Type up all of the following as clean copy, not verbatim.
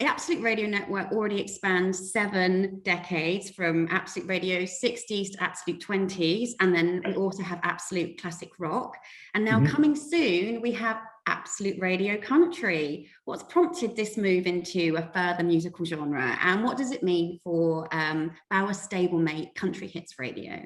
The Absolute Radio Network already expands 7 decades, from Absolute Radio 60s to Absolute 20s. And then we also have Absolute Classic Rock. And now coming soon, we have Absolute Radio Country. What's prompted this move into a further musical genre? And what does it mean for our stablemate Country Hits Radio?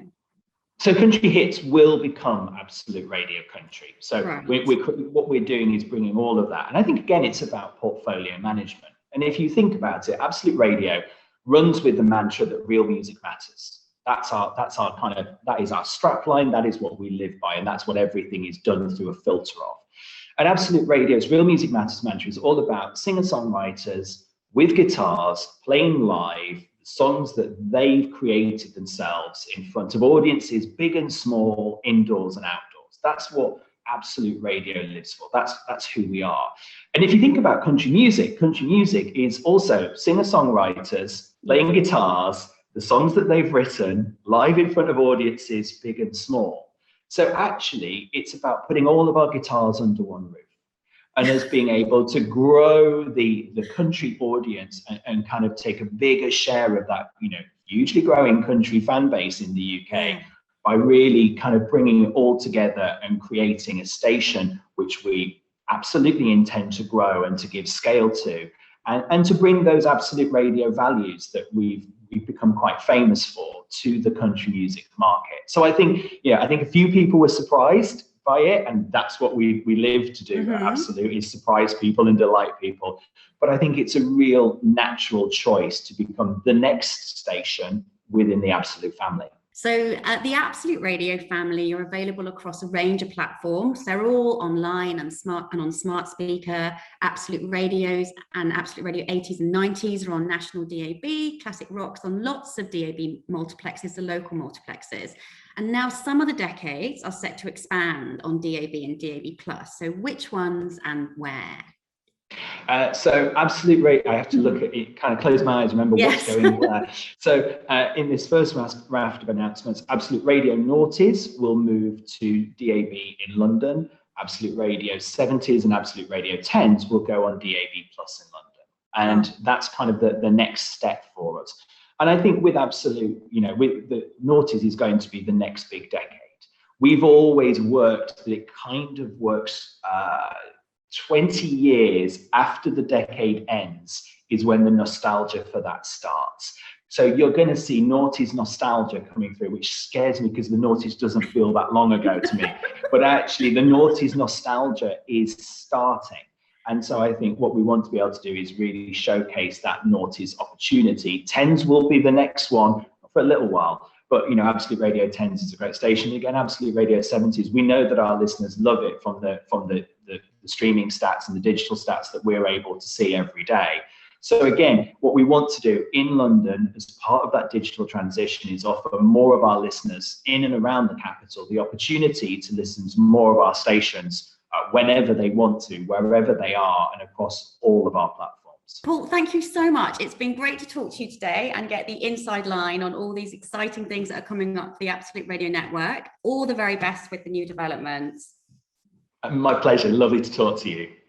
So Country Hits will become Absolute Radio Country. So Right. what we're doing is bringing all of that. And I think, again, it's about portfolio management. And if you think about it, Absolute Radio runs with the mantra that real music matters. That is our strapline. That is what we live by. And that's what everything is done through a filter of. And Absolute Radio's Real Music Matters mantra is all about singer-songwriters with guitars playing live songs that they've created themselves in front of audiences, big and small, indoors and outdoors. That's what Absolute Radio lives for. That's who we are. And if you think about country music is also singer-songwriters playing guitars, the songs that they've written live in front of audiences, big and small. So actually, it's about putting all of our guitars under one roof and us being able to grow the country audience and kind of take a bigger share of that, hugely growing country fan base in the UK. By really kind of bringing it all together and creating a station which we absolutely intend to grow and to give scale to, and to bring those Absolute Radio values that we've become quite famous for to the country music market. So I think a few people were surprised by it, and that's what we live to do. Absolutely surprise people and delight people. But I think it's a real natural choice to become the next station within the Absolute family. So the Absolute Radio family, you're available across a range of platforms. They're all online and on smart speaker. Absolute Radios and Absolute Radio 80s and 90s are on national DAB. Classic Rock's on lots of DAB multiplexes, the local multiplexes. And now some of the decades are set to expand on DAB and DAB+. So which ones and where? So Absolute Radio, I have to look at it, kind of close my eyes, remember what's going where. So in this first raft of announcements, Absolute Radio Noughties will move to DAB in London. Absolute Radio 70s and Absolute Radio 10s will go on DAB+ in London. And that's kind of the next step for us. And I think with Absolute, with the Noughties is going to be the next big decade. We've always worked that it kind of works 20 years after the decade ends is when the nostalgia for that starts. So you're going to see Noughties nostalgia coming through, which scares me because the Noughties doesn't feel that long ago to me. But actually the Noughties nostalgia is starting. And so I think what we want to be able to do is really showcase that Noughties opportunity. 10s will be the next one for a little while. But, Absolute Radio 10s is a great station. Again, Absolute Radio 70s, we know that our listeners love it from the streaming stats and the digital stats that we're able to see every day. So again, what we want to do in London as part of that digital transition is offer more of our listeners in and around the capital the opportunity to listen to more of our stations whenever they want to, wherever they are, and across all of our platforms. Paul, thank you so much. It's been great to talk to you today and get the inside line on all these exciting things that are coming up for the Absolute Radio Network. All the very best with the new developments. My pleasure. Lovely to talk to you.